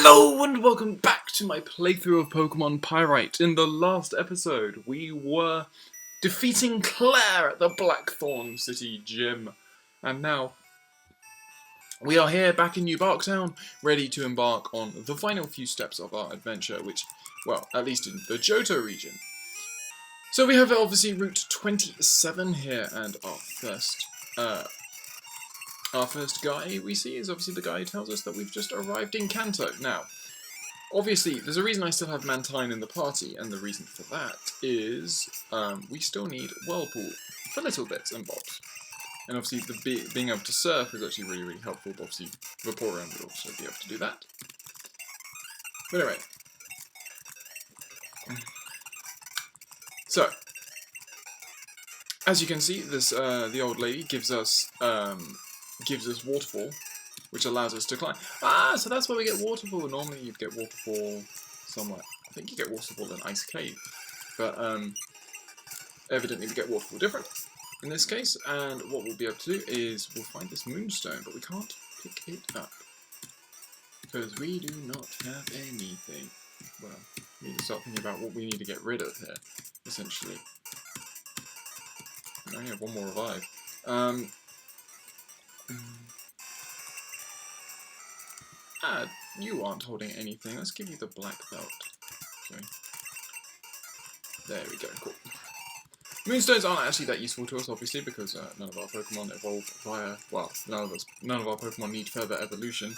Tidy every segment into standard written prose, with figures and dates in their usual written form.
Hello and welcome back to my playthrough of Pokemon Pyrite. In the last episode, we were defeating Claire at the Blackthorn City Gym. And now, we are here back in New Barktown, ready to embark on the final few steps of our adventure, which, well, at least in the Johto region. So we have obviously Route 27 here, and our first guy we see is obviously the guy who tells us that we've just arrived in Kanto. Now, obviously, there's a reason I still have Mantine in the party, and the reason for that is we still need Whirlpool for little bits and bobs. And obviously, being able to surf is actually really, really helpful, but obviously, Vaporeon would also be able to do that. But anyway. So, as you can see, this the old lady gives us Waterfall, which allows us to climb. Ah, so that's where we get Waterfall. Normally you'd get Waterfall somewhere. I think you get Waterfall in Ice Cave. But evidently we get Waterfall different in this case, and what we'll be able to do is we'll find this Moonstone, but we can't pick it up. Because we do not have anything. Well, we need to start thinking about what we need to get rid of here, essentially. I only have one more revive. You aren't holding anything. Let's give you the black belt. Okay. There we go, cool. Moonstones aren't actually that useful to us, obviously, because none of our Pokemon evolve via... Well, none of our Pokemon need further evolution.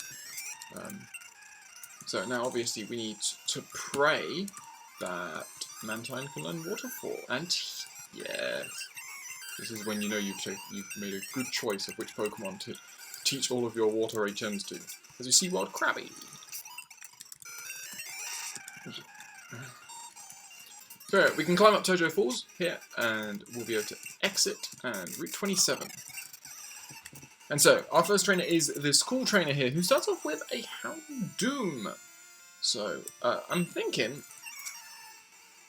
So now, obviously, we need to pray that Mantine can learn Waterfall. And yes, this is when you know you've made a good choice of which Pokemon to teach all of your Water HMs to. As you see, Wild Krabby. So we can climb up Tojo Falls here, and we'll be able to exit and Route 27. And so, our first trainer is this cool trainer here, who starts off with a Houndoom. So, I'm thinking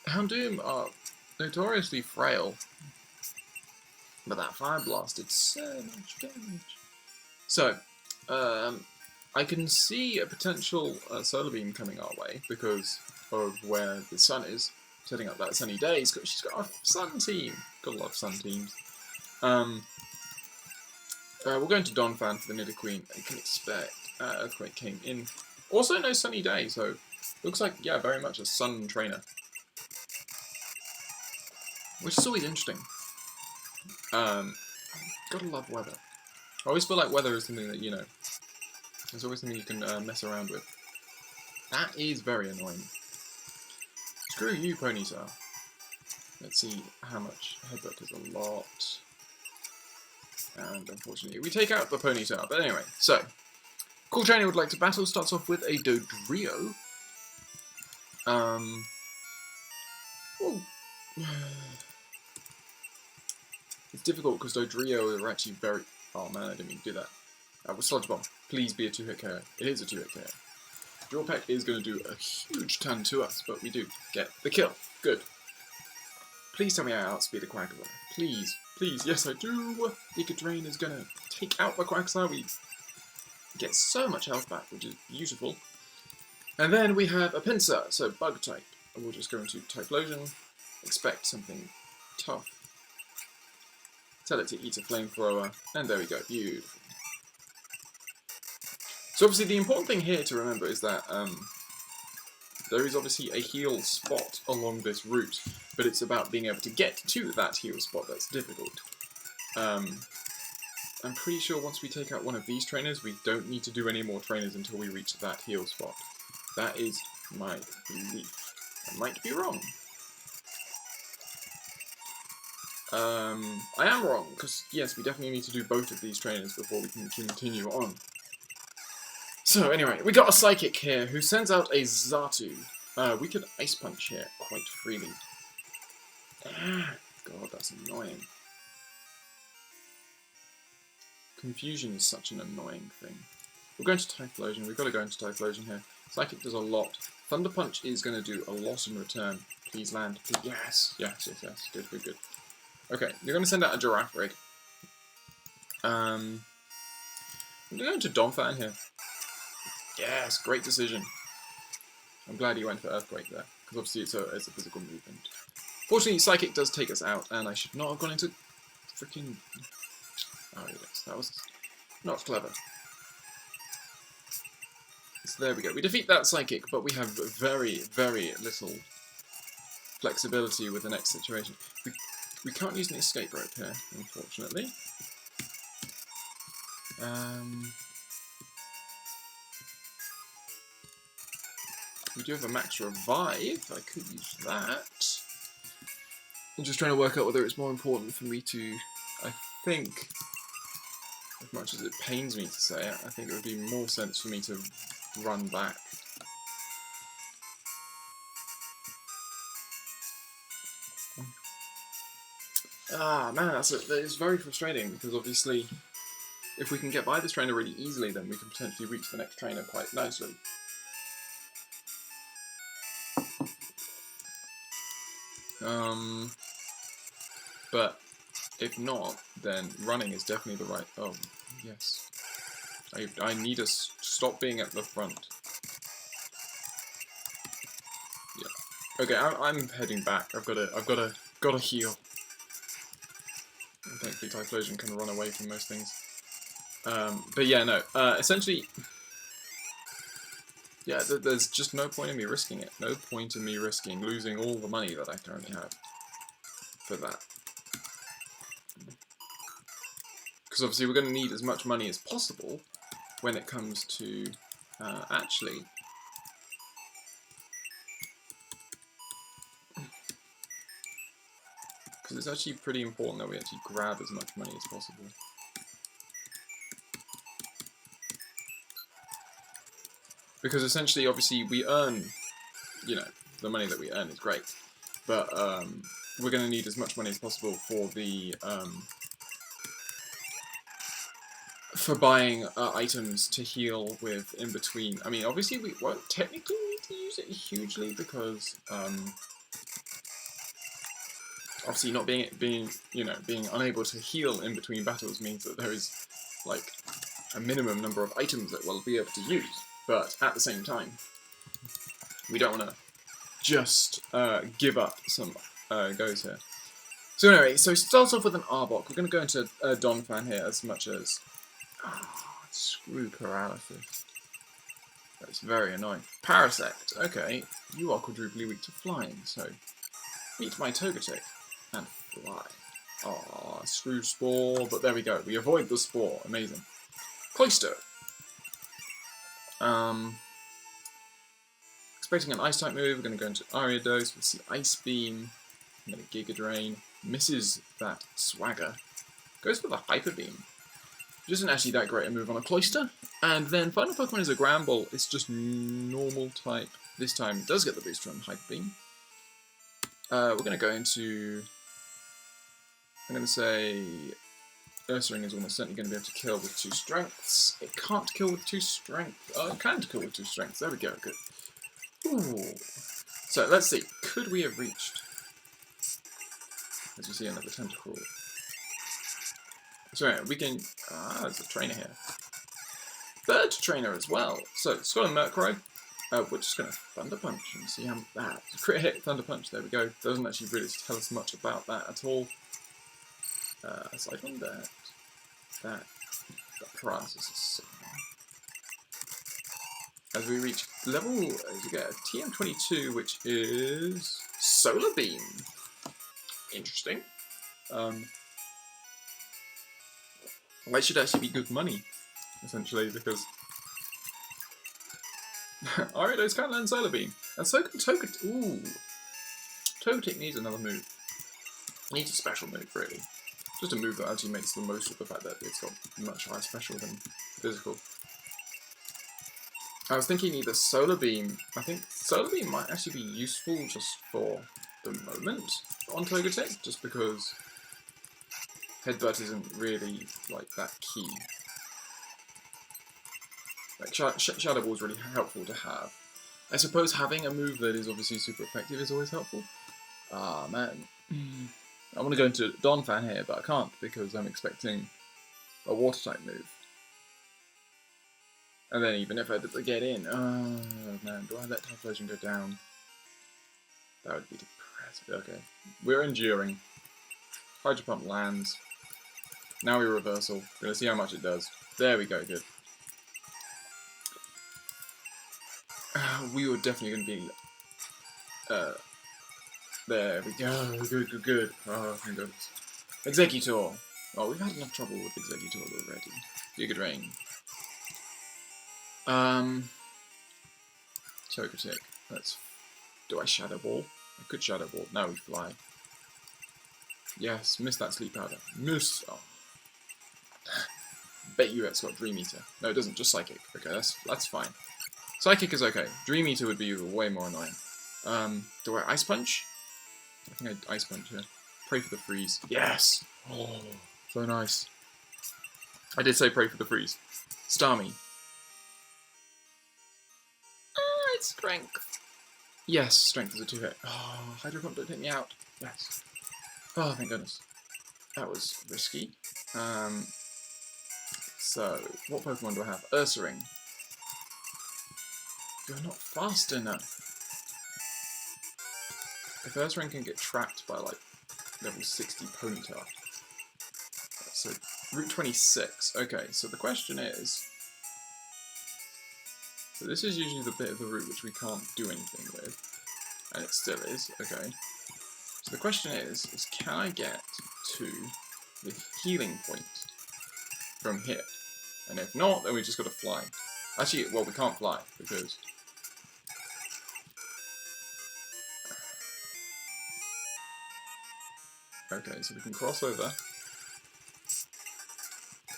Houndoom are notoriously frail, but that Fire Blast did so much damage. So, I can see a potential Solar Beam coming our way because of where the sun is, setting up that sunny day. She's got a sun team. Gotta love sun teams. We're going to Donphan for the Nidoqueen. You can expect Earthquake came in. Also no sunny day, so looks like, yeah, very much a sun trainer. Which is always interesting. Gotta love weather. I always feel like weather is something that, you know, there's always something you can mess around with. That is very annoying. Screw you, Ponytail. Let's see how much Headbutt is. A lot. And unfortunately, we take out the Ponytail. But anyway, so. Cool Trainer would like to battle. Starts off with a Dodrio. Ooh. It's difficult because Dodrio are actually very... Oh man, I didn't mean to do that. With Sludge Bomb, please be a 2-hit KO. It is a 2-hit KO. Draw Peck is going to do a huge ton to us, but we do get the kill. Good. Please tell me I outspeed the Quacksalver. Please. Please. Yes, I do. Beacon Drain is going to take out the Quacksalver. We get so much health back, which is beautiful. And then we have a Pinsir, so Bug type. We'll just go into Typhlosion. Expect something tough. Tell it to eat a Flamethrower. And there we go. Beautiful. So obviously the important thing here to remember is that there is obviously a heal spot along this route, but it's about being able to get to that heal spot that's difficult. I'm pretty sure once we take out one of these trainers, we don't need to do any more trainers until we reach that heal spot. That is my belief. I might be wrong. I am wrong, because yes, we definitely need to do both of these trainers before we can continue on. So anyway, we got a Psychic here who sends out a Xatu. We could Ice Punch here quite freely. God, that's annoying. Confusion is such an annoying thing. We're going to Typhlosion. We've got to go into Typhlosion here. Psychic does a lot. Thunder Punch is going to do a lot in return. Please land. Yes, yes, yes, yes. Good, good, good. Okay, you're going to send out a Giraffe Rig. I'm going to go into Donphan here. Yes, great decision. I'm glad he went for Earthquake there, because obviously it's a physical movement. Fortunately, Psychic does take us out, and I should not have gone into freaking... Oh yes, that was not clever. So there we go. We defeat that Psychic, but we have very, very little flexibility with the next situation. We can't use an escape rope here, unfortunately. We do have a max revive. I could use that. I'm just trying to work out whether it's more important for me to... I think, as much as it pains me to say it, I think it would be more sense for me to run back. Ah, man, that is very frustrating, because obviously, if we can get by this trainer really easily, then we can potentially reach the next trainer quite nicely. But if not, then running is definitely the right... Oh, yes. I need to stop being at the front. Yeah. Okay, I'm heading back. I've got to heal. And thankfully, Typhlosion can run away from most things. But yeah, no. Essentially, yeah, there's just no point in me risking it. No point in me risking losing all the money that I currently have for that. Because obviously we're going to need as much money as possible when it comes to actually... Because it's actually pretty important that we actually grab as much money as possible. Because essentially, obviously, we earn, you know, the money that we earn is great. But we're going to need as much money as possible for the... for buying items to heal with in between. I mean, obviously we won't technically need to use it hugely because obviously not being unable to heal in between battles means that there is like a minimum number of items that we'll be able to use. But at the same time, we don't want to just give up some goes here. So anyway, so start off with an Arbok. We're going to go into Donphan here as much as... Oh, screw paralysis. That's very annoying. Parasect. Okay, you are quadruply weak to flying, so meet my Togetic and fly. Ah, screw Spore, but there we go. We avoid the Spore. Amazing. Cloyster. Expecting an Ice-type move, we're going to go into Ariados. We'll see Ice Beam. I'm going to Giga Drain. Misses that Swagger. Goes for the Hyper Beam. Which isn't actually that great a move on a Cloyster. And then final Pokemon is a Gramble. It's just normal type. This time it does get the boost from Hyper Beam. We're going to go into... I'm going to say... Ursaring is almost certainly going to be able to kill with 2 strengths. It can't kill with 2 strengths. Oh, it can kill with 2 strengths. There we go. Good. Ooh. So let's see. Could we have reached... As you see, another Tentacruel. So anyway, we can... there's a trainer here. Third trainer as well. So it's got a Murkrow. We're just going to Thunder Punch and see how that... Crit hit, Thunder Punch, there we go. Doesn't actually really tell us much about that at all. Aside from that paralysis is so annoying. As we reach level, as you get a TM22, which is Solar Beam. Interesting. That should actually be good money, essentially, because Ariados can learn Solar Beam, and so can Togetic. Ooh, Togetic needs another move. It needs a special move, really. Just a move that actually makes the most of the fact that it's got much higher special than physical. I was thinking either Solar Beam. I think Solar Beam might actually be useful just for the moment on Togetic, just because Headbutt isn't really like that key. Like Shadow Ball is really helpful to have. I suppose having a move that is obviously super effective is always helpful. Ah man. I want to go into Donphan here, but I can't because I'm expecting a Water-type move. And then even if I did get in, man. Do I let Typhlosion go down? That would be depressing. Okay. We're enduring. Hydro Pump lands. Now we reversal. We're going to see how much it does. There we go, good. We were definitely going to be... there we go. Good, good, good. Oh, thank goodness. Executor. Oh, we've had enough trouble with Executor already. Giga Drain. Chocotic. Let's... Do I Shadow Ball? I could Shadow Ball. No, we fly. Yes, miss that Sleep Powder. Miss! Oh. Bet you it's got Dream Eater. No, it doesn't, just Psychic. Okay, that's fine. Psychic is okay. Dream Eater would be way more annoying. Do I Ice Punch? I think I'd Ice Punch here. Pray for the freeze. Yes! Oh, so nice. I did say pray for the freeze. Starmie. Ah, it's Strength. Yes, Strength is a 2-hit. Oh, Hydro Pump, don't take me out. Yes. Oh, thank goodness. That was risky. So, what Pokemon do I have? Ursaring. You're not fast enough. If Ursaring can get trapped by, like, level 60 Ponyta. So, Route 26. Okay, so the question is... So this is usually the bit of the route which we can't do anything with. And it still is, okay. So the question is can I get to the healing point from here? And if not, then we just got to fly. Actually, well, we can't fly, because... Okay, so we can cross over.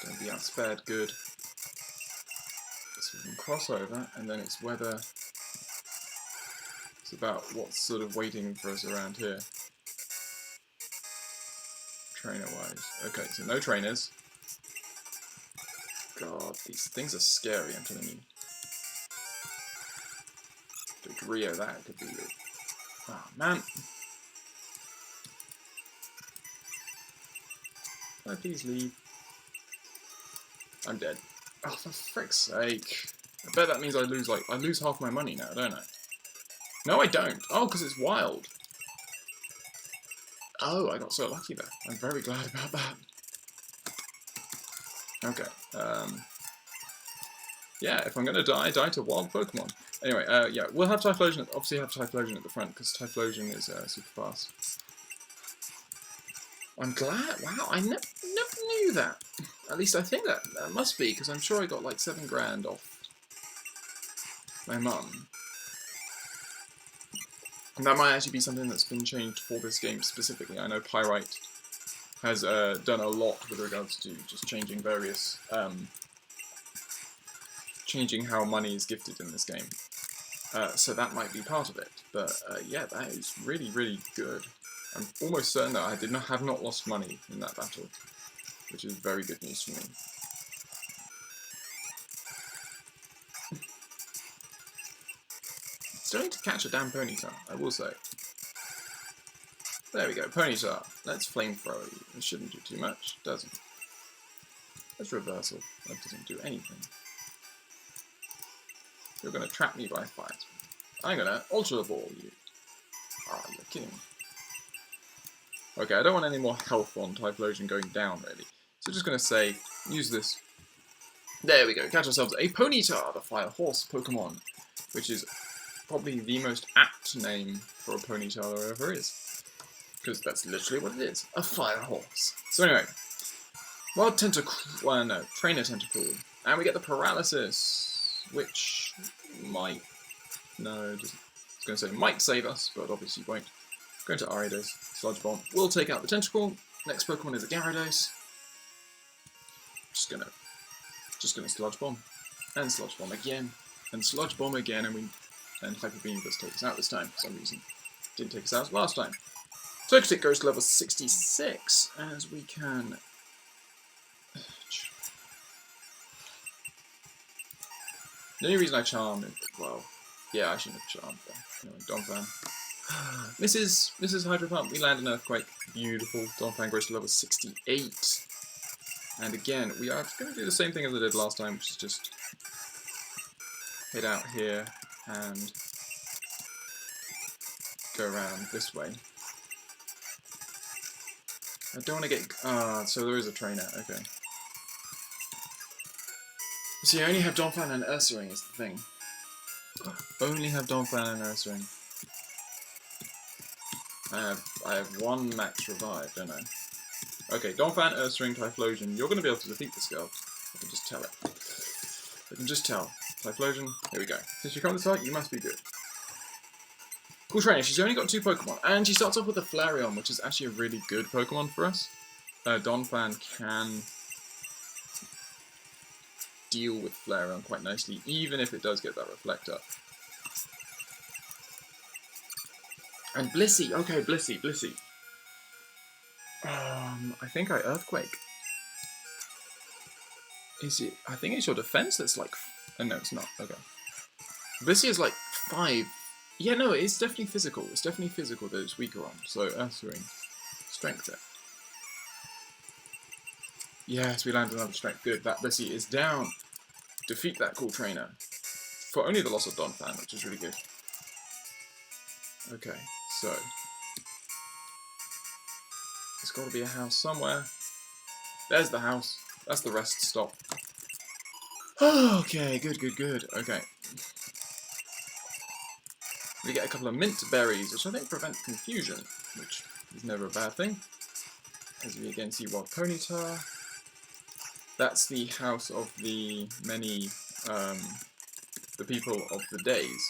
Don't be outspared, good. So we can cross over, and then it's whether... It's about what's sort of waiting for us around here. Trainer-wise. Okay, so no trainers. God, these things are scary, I'm telling you. Rio, that could be good. Oh, man. Can I please leave? I'm dead. Oh, for frick's sake. I bet that means I lose half my money now, don't I? No, I don't. Oh, because it's wild. Oh, I got so lucky there. I'm very glad about that. Okay. Yeah, if I'm gonna die, I die to wild Pokemon. Anyway, yeah, we'll have Typhlosion. Obviously, have Typhlosion at the front because Typhlosion is super fast. I'm glad. Wow, I never knew that. At least I think that must be because I'm sure I got like 7 grand off my mum. And that might actually be something that's been changed for this game specifically. I know Pyrite has done a lot with regards to just changing various, changing how money is gifted in this game. So that might be part of it. But yeah, that is really, really good. I'm almost certain that I have not lost money in that battle, which is very good news for me. Starting to catch a damn Ponyta, I will say. There we go, Ponyta. Let's flamethrower you. It shouldn't do too much, does it? Let's reversal. That doesn't do anything. You're going to trap me by fire. I'm going to Ultra Ball you. Ah, you're kidding me. Okay, I don't want any more health on Typhlosion going down, really. So just going to say, use this. There we go, catch ourselves a Ponyta, the Fire Horse Pokemon, which is probably the most apt name for a Ponyta there ever is. Because that's literally what it is, a Fire Horse. So anyway, Wild Tentacle, well no, Trainer Tentacle, and we get the Paralysis, which might, no, just, I was going to say might save us, but obviously won't. Going to Ariados, Sludge Bomb. We'll take out the Tentacle. Next Pokemon is a Gyarados. Just gonna Sludge Bomb. And Sludge Bomb again. And Sludge Bomb again, and Hyper Beam does take us out this time for some reason. Didn't take us out last time. Togetic goes to level 66, as we can... The only reason I charmed, well, yeah, I shouldn't have charmed there. Anyway, Donphan. Mrs. Hydro Pump, we land an Earthquake. Beautiful. Donphan grows to level 68. And again, we are going to do the same thing as I did last time, which is just hit out here. and go around this way. I don't want to get... so there is a trainer, okay. See, I only have Donphan and Ursaring is the thing. Only have Donphan and Ursaring. I have one max revive, don't I? Okay, Donphan, Ursaring, Typhlosion. You're going to be able to defeat this girl. I can just tell it. I can just tell. Typhlosion, here we go. Since you come to the fight, you must be good. Cool trainer, she's only got 2 Pokemon, and she starts off with a Flareon, which is actually a really good Pokemon for us. Donphan can deal with Flareon quite nicely, even if it does get that Reflector. And Blissey, okay, Blissey. I think I Earthquake. Is it? I think it's your defense that's like... Oh, no, it's not. Okay. Blissey is like 5. Yeah, no, it's definitely physical. It's definitely physical that it's weaker on. So, Earthring. Strength it. Yes, we landed another strength. Good. That Blissey is down. Defeat that cool trainer. For only the loss of Donphan, which is really good. Okay, so... There's got to be a house somewhere. There's the house. That's the rest stop. Okay, good. Okay. We get a couple of mint berries, which I think prevent confusion, which is never a bad thing. As we again see Wild Ponyta. That's the house of the many, the people of the days.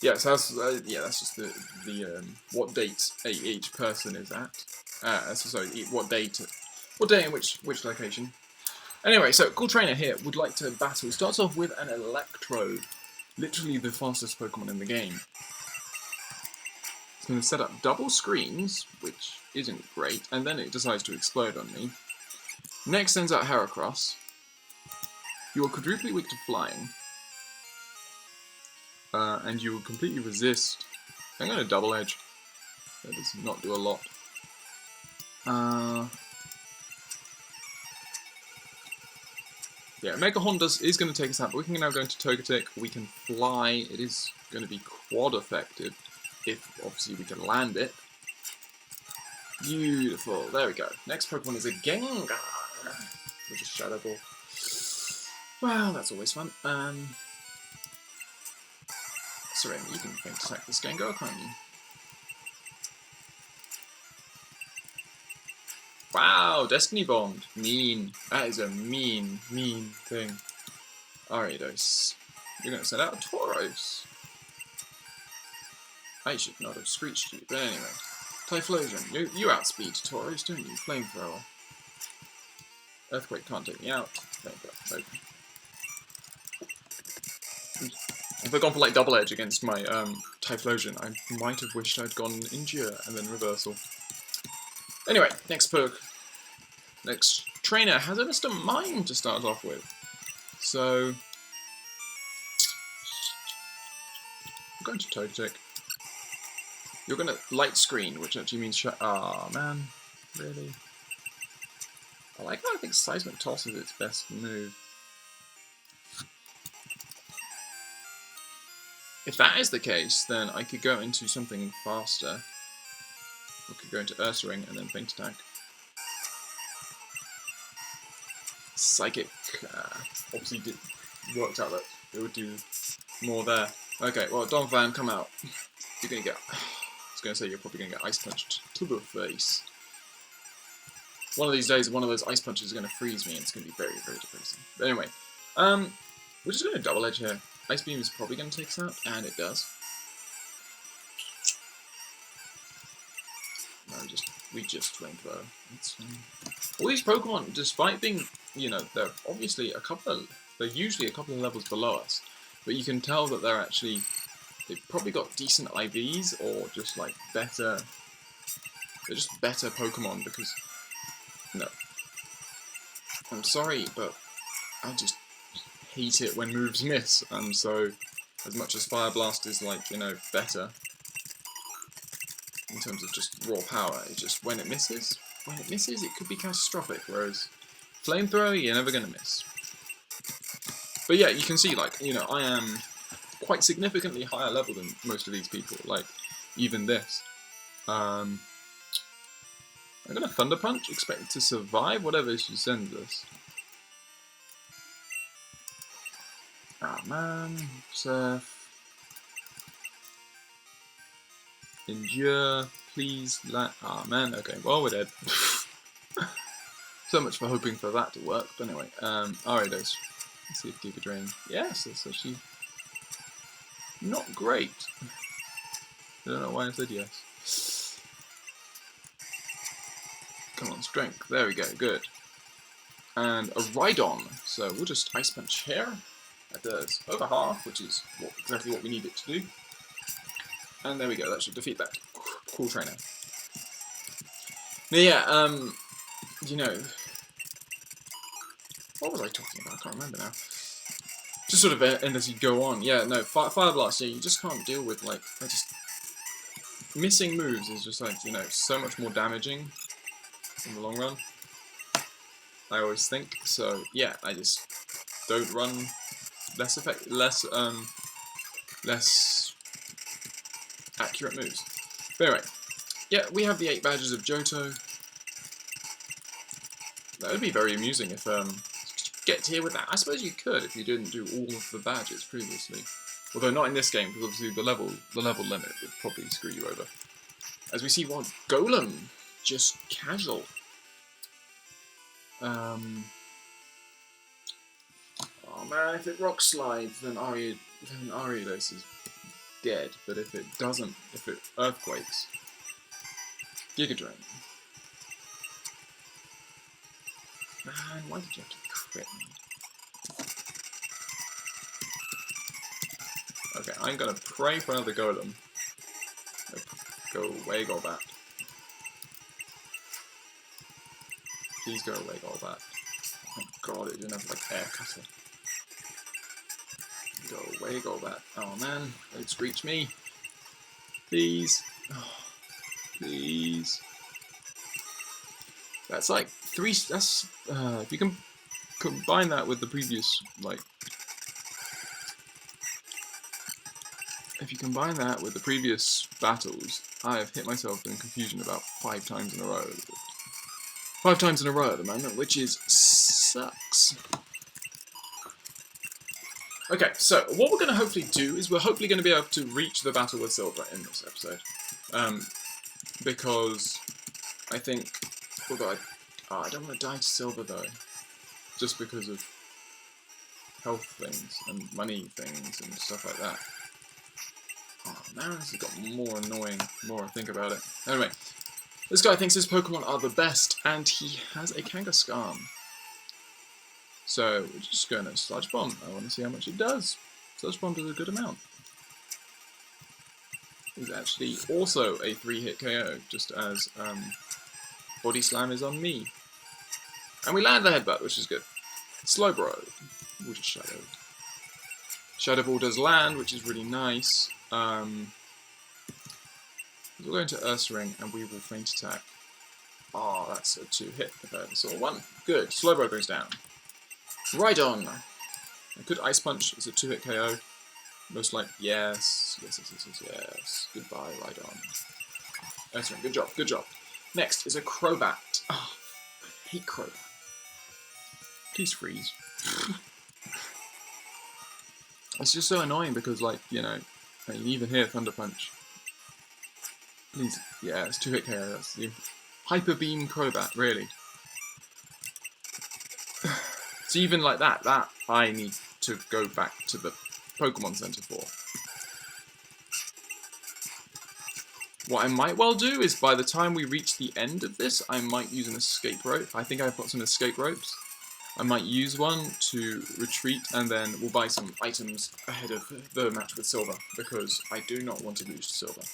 Yeah, so that's, that's just the what date each person is at. Sorry, what day in which location. Anyway, so cool trainer here would like to battle. Starts off with an Electrode, literally the fastest Pokemon in the game. It's going to set up double screens, which isn't great, and then it decides to explode on me. Next sends out Heracross. You are quadruply weak to flying. And you will completely resist. I'm going to double edge. That does not do a lot. Yeah, Mega Horn is going to take us out, but we can now go into Togetic. We can fly. It is going to be quad effective, if obviously we can land it. Beautiful. There we go. Next Pokemon is a Gengar, which is Shadow Ball. Well, that's always fun. Sorry, you can feint attack this Gengar, can't you? Wow, Destiny Bond. Mean. That is a mean thing. Ariados. You're going to send out a Tauros. I should not have screeched you, but anyway. Typhlosion. You outspeed Tauros, don't you? Flamethrower. Earthquake can't take me out. Flamethrower. Nope. If I'd gone for like double edge against my Typhlosion, I might have wished I'd gone Endure and then Reversal. Anyway, next perk. Next trainer has a Mr. Mime to start off with. So, I'm going to Togetic. You're going to Light Screen, which actually means ah, man. Really? I like how I think Seismic Toss is its best move. If that is the case, then I could go into something faster. I could go into Ursaring and then Feint Attack. Psychic obviously worked out that it would do more there. Okay, well, Donphan, come out. You're gonna get... I was gonna say you're probably gonna get Ice Punched to the face. One of these days, one of those Ice Punches is gonna freeze me and it's gonna be very, very depressing. But anyway, we're just gonna double edge here. Ice Beam is probably gonna take us out, and it does. No, we just Flamethrower. That's fine. All these Pokemon, despite being, you know, they're obviously they're usually a couple of levels below us, but you can tell that they've probably got decent IVs or just like better. They're just better Pokemon because, no. I'm sorry, but I just hate it when moves miss, and so as much as Fire Blast is like, you know, better in terms of just raw power, it just when it misses it could be catastrophic, whereas Flamethrower, you're never gonna miss. But yeah, you can see, like, you know, I am quite significantly higher level than most of these people, like, even this. I'm gonna Thunder Punch, expect to survive whatever she sends us. Ah, man. Surf. Endure. Please. Ah, man. Okay, well, we're dead. So much for hoping for that to work. But anyway, Ariados. Let's see if Giga Drain. Yes, that's actually not great. I don't know why I said yes. Come on, strength. There we go. Good. And a Rhydon. So we'll just Ice Punch here. That does over half, which is exactly what we need it to do. And there we go. That should defeat that. Cool trainer. Now, yeah. You know. What was I talking about? I can't remember now. Just sort of end as you go on. Yeah, no, Fire Blast, yeah, you just can't deal with, like, missing moves is just, like, you know, so much more damaging in the long run. I always think. So, yeah, I just don't run less accurate moves. But anyway, yeah, we have the 8 badges of Johto. That would be very amusing if, get here with that. I suppose you could if you didn't do all of the badges previously. Although not in this game, because obviously the level limit would probably screw you over. As we see one Golem, just casual. Oh man, if it rock slides, then Ariados is dead. But if it doesn't, if it earthquakes, Giga Drain. Man, why did you have to crit me? Okay, I'm gonna pray for another Golem. Go away, Golbat. Please go away, Golbat. Oh god, it didn't have like air cutter. Go away, Golbat. Oh man, don't screech me. Please. Oh, please. That's like 3. That's if you can combine that with the previous, like, if you combine that with the previous battles, I have hit myself in confusion about 5 times in a row. 5 times in a row at the moment, which is sucks. Okay, so what we're going to hopefully do is we're hopefully going to be able to reach the battle with Silver in this episode, because I think. Although I don't want to die to Silver though, just because of health things and money things and stuff like that. Oh man, this has got more annoying the more I think about it. Anyway, this guy thinks his Pokemon are the best, and he has a Kangaskhan. So we're just going to Sludge Bomb. I want to see how much it does. Sludge Bomb does a good amount. It's actually also a 3-hit KO, just as Body Slam is on me. And we land the Headbutt, which is good. Slowbro. We'll just Shadow. Shadow Ball does land, which is really nice. We'll go into Ursaring and we will Feint Attack. Oh, that's a 2-hit if I ever saw one. Good. Slowbro goes down. Rhydon. A good Ice Punch is a 2-hit KO. Most like, yes. Goodbye, Rhydon. Ursaring, good job, good job. Next is a Crobat. Oh, I hate Crobat. Please freeze. It's just so annoying because, like, you know, you can even hear Thunder Punch. Please, yeah, it's 2-hit KO. That's the Hyper Beam Crobat, really. So even like that I need to go back to the Pokemon Center for. What I might well do is, by the time we reach the end of this, I might use an escape rope. I think I've got some escape ropes. I might use one to retreat, and then we'll buy some items ahead of the match with Silver, because I do not want to lose to Silver.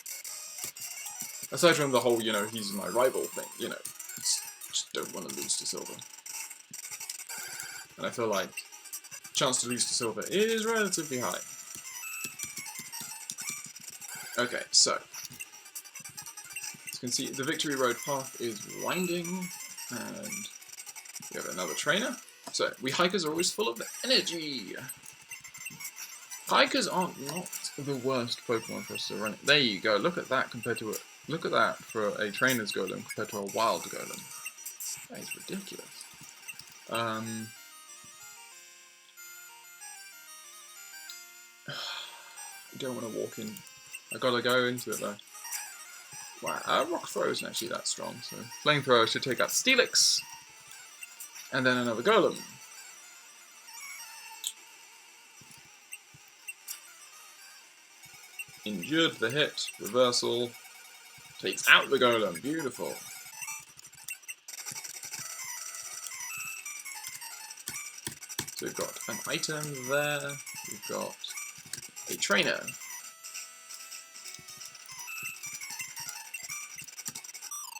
Aside from the whole, you know, he's my rival thing, you know, just don't want to lose to Silver. And I feel like chance to lose to Silver is relatively high. Okay, so as you can see, the Victory Road path is winding, and we have another trainer. So, we hikers are always full of energy. Pikers aren't not the worst Pokemon for us to run. There you go. Look at that compared to look at that for a trainer's golem compared to a wild golem. That is ridiculous. I don't want to walk in. I gotta go into it though. Wow, Rock Throw isn't actually that strong, so Flamethrower should take out Steelix, and then another Golem. Injured the hit, reversal, takes out the Golem, beautiful. So we've got an item there, we've got a trainer.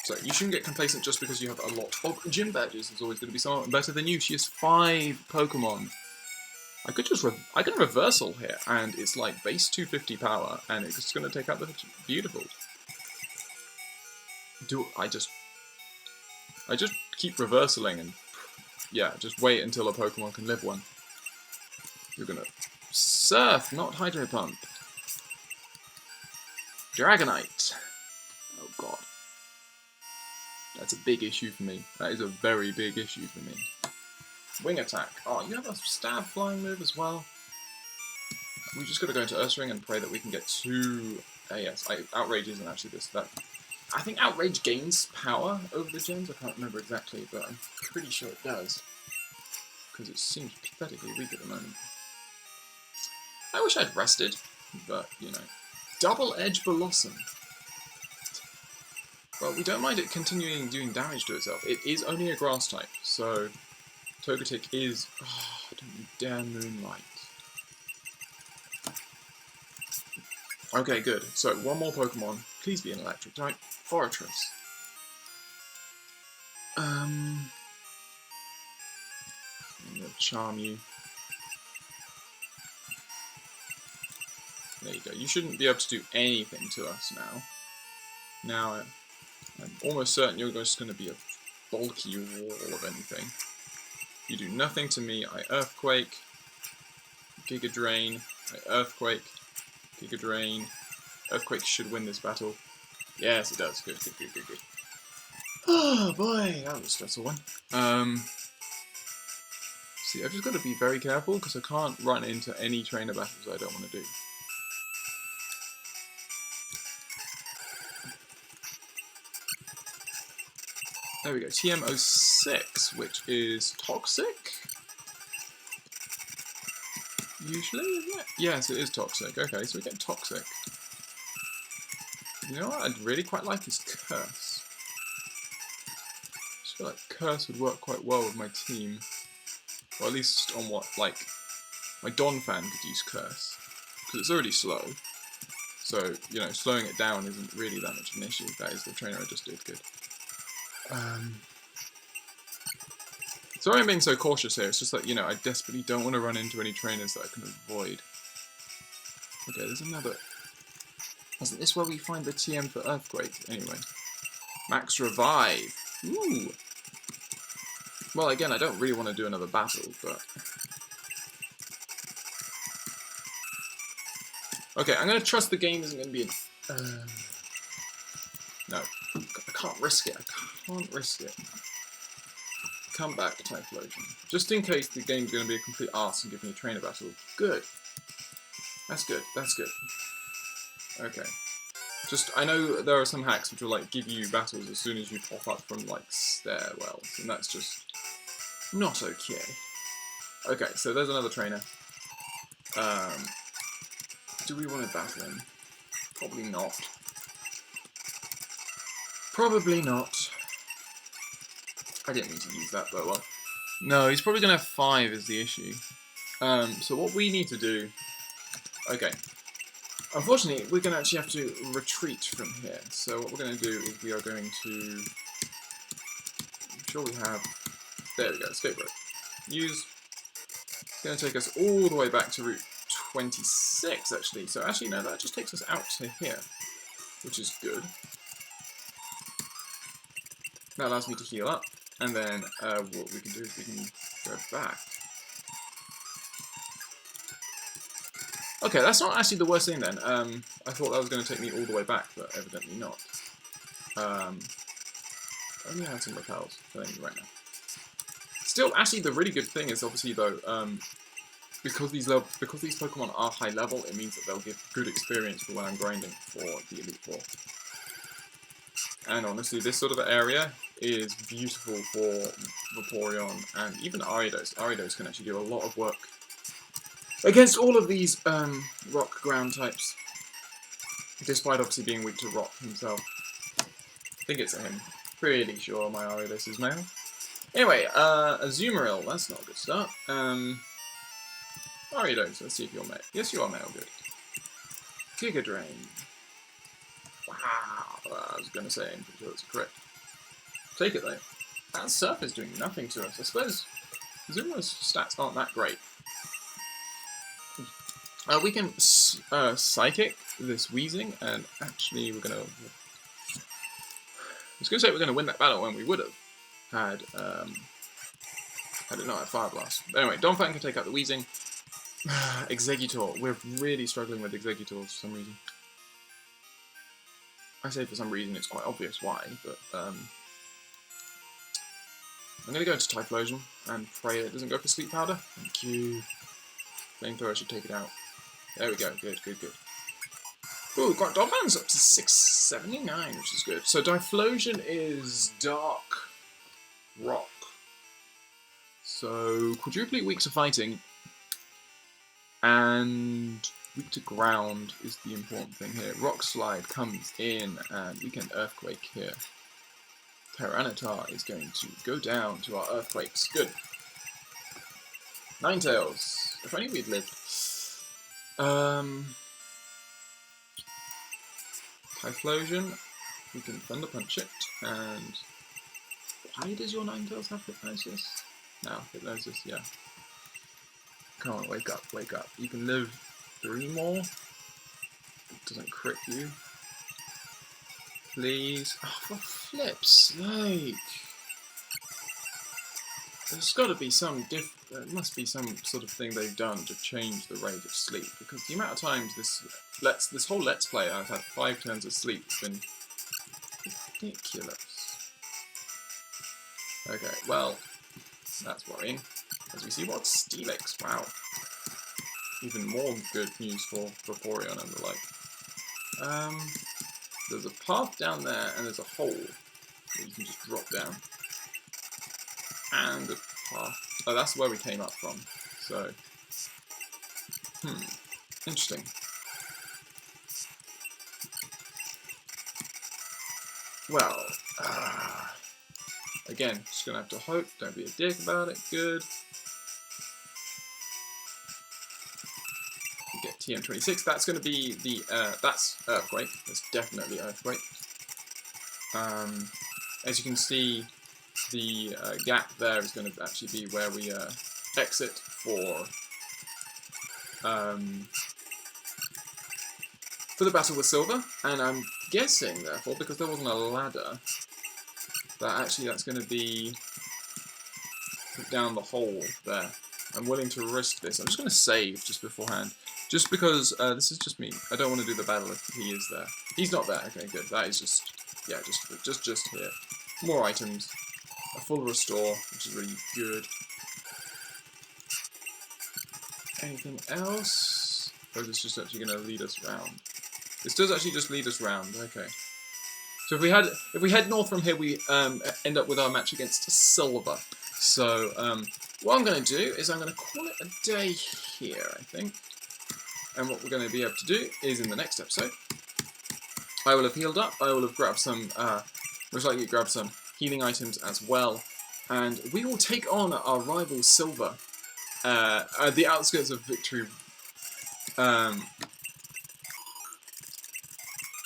So you shouldn't get complacent just because you have a lot of gym badges. There's always going to be someone better than you. She has 5 Pokemon. I can reversal here, and it's like base 250 power, and it's just going to take out the beautiful. I just keep reversaling, and yeah, just wait until a Pokemon can live one. You're gonna Surf, not Hydro Pump. Dragonite. Oh god. That's a big issue for me. That is a very big issue for me. Wing Attack. Oh, you have a stab flying move as well. We just gotta go into Ursaring and pray that we can get 2 AS. Outrage isn't actually this. I think Outrage gains power over the gens. I can't remember exactly, but I'm pretty sure it does. Because it seems pathetically weak at the moment. I wish I'd rested, but, you know. Double Edge Blossom. Well, we don't mind it continuing doing damage to itself. It is only a grass type, so Togetic is... Oh, don't you dare Moonlight. Okay, good. So, one more Pokemon. Please be an electric type. Forretress. I'm gonna charm you. There you go. You shouldn't be able to do anything to us now. Now, I'm almost certain you're just going to be a bulky wall of anything. You do nothing to me. I Earthquake. Giga Drain. I Earthquake. Giga Drain. Earthquake should win this battle. Yes, it does. Good, good, good, good, good. Oh boy, that was a stressful one. See, I've just got to be very careful because I can't run into any trainer battles I don't want to do. There we go, TM06, which is toxic? Usually, isn't it? Yes, it is toxic. Okay, so we get toxic. You know what I'd really quite like is Curse. I just feel like Curse would work quite well with my team. Or at least on what, like, my Don fan could use Curse. Because it's already slow. So, you know, slowing it down isn't really that much of an issue. That is the trainer I just did, good. Sorry I'm being so cautious here, it's just that, you know, I desperately don't want to run into any trainers that I can avoid. Okay, there's another... Isn't this where we find the TM for Earthquake? Anyway. Max Revive! Ooh! Well, again, I don't really want to do another battle, but... Okay, I'm going to trust the game isn't going to be an... No. I can't risk it. I can't risk it. Come back, Typhlosion. Just in case the game's going to be a complete arse and give me a trainer battle. Good. That's good. That's good. Okay. Just, I know there are some hacks which will, like, give you battles as soon as you pop up from, like, stairwells. And that's just not okay. Okay, so there's another trainer. Do we want to battle him? Probably not. Probably not. I didn't mean to use that, but well. No, he's probably going to have 5 is the issue. So what we need to do... Okay. Unfortunately, we're going to actually have to retreat from here. So what we're going to do is we are going to... I'm sure we have... There we go, escape rope. Use... It's going to take us all the way back to Route 26, actually. So actually, no, that just takes us out to here. Which is good. That allows me to heal up. And then what we can do is we can go back. Okay, that's not actually the worst thing then. I thought that was going to take me all the way back, but evidently not. Only had some repels telling me right now. Still, actually, the really good thing is obviously though, because these Pokemon are high level, it means that they'll give good experience for when I'm grinding for the Elite Four. And honestly, this sort of area is beautiful for Vaporeon and even Ariados. Ariados can actually do a lot of work against all of these rock ground types, despite obviously being weak to rock himself. I think it's him. Pretty sure my Ariados is male. Anyway, Azumarill, that's not a good start. Ariados, let's see if you're male. Yes, you are male, good. Giga Drain. Wow, I was going to say, I'm pretty sure that's correct. Take it though. That Surf is doing nothing to us. I suppose Azumarilla's stats aren't that great. We can Psychic this Weezing, and actually we're going to... I was going to say we're going to win that battle when we would have had, I don't know, had Fire Blast. But anyway, Donphan can take out the Weezing. Exeggutor. We're really struggling with Exeggutors for some reason. I say for some reason, it's quite obvious why, but I'm going to go into Typhlosion and pray it doesn't go for Sleep Powder. Thank you. Flamethrower should take it out. There we go. Good, good, good. Ooh, Donphan's up to 679, which is good. So Typhlosion is Dark Rock. So Quadruplet weak to fighting, and weak to ground is the important thing here. Rock Slide comes in, and we can Earthquake here. Tyranitar is going to go down to our Earthquakes. Good. Ninetales. If only we'd lived. Typhlosion. We can Thunder Punch it, and why does your Ninetales have Hypnosis? No, Hypnosis, yeah. Come on, wake up, wake up. You can live 3 more. It doesn't crit you. Please. Oh, for flip's sake. There's got to be some there must be some sort of thing they've done to change the rate of sleep, because the amount of times this whole Let's Play I've had 5 turns of sleep has been ridiculous. Okay, well, that's worrying. As we see, what's Steelix? Wow. Even more good news for Vaporeon and the like. There's a path down there, and there's a hole that you can just drop down. And a path. Oh, that's where we came up from. So, interesting. Well, again, just gonna have to hope. Don't be a dick about it. Good. We get TM26. That's going to be the that's Earthquake. That's definitely Earthquake. As you can see, the gap there is going to actually be where we exit for the battle with Silver, and I'm guessing, therefore, because there wasn't a ladder, that actually that's going to be down the hole there. I'm willing to risk this. I'm just going to save just beforehand, just because this is just me. I don't want to do the battle if he is there. He's not there. Okay, good. That is just, yeah, just here. More items. A full restore, which is really good. Anything else? Or is this just actually going to lead us round? This does actually just lead us round. Okay. So if we head north from here, we end up with our match against Silver. So what I'm going to do is I'm going to call it a day here, I think. And what we're going to be able to do is in the next episode, I will have healed up. I will have grabbed some, most likely grab some healing items as well, and we will take on our rival Silver at the outskirts of Victory.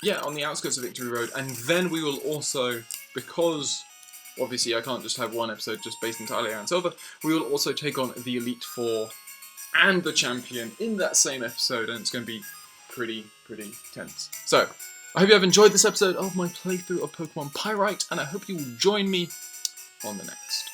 Yeah, on the outskirts of Victory Road, and then we will also, because obviously I can't just have one episode just based entirely on Silver, we will also take on the Elite Four and the Champion in that same episode, and it's going to be pretty tense. So, I hope you have enjoyed this episode of my playthrough of Pokemon Pyrite, and I hope you will join me on the next.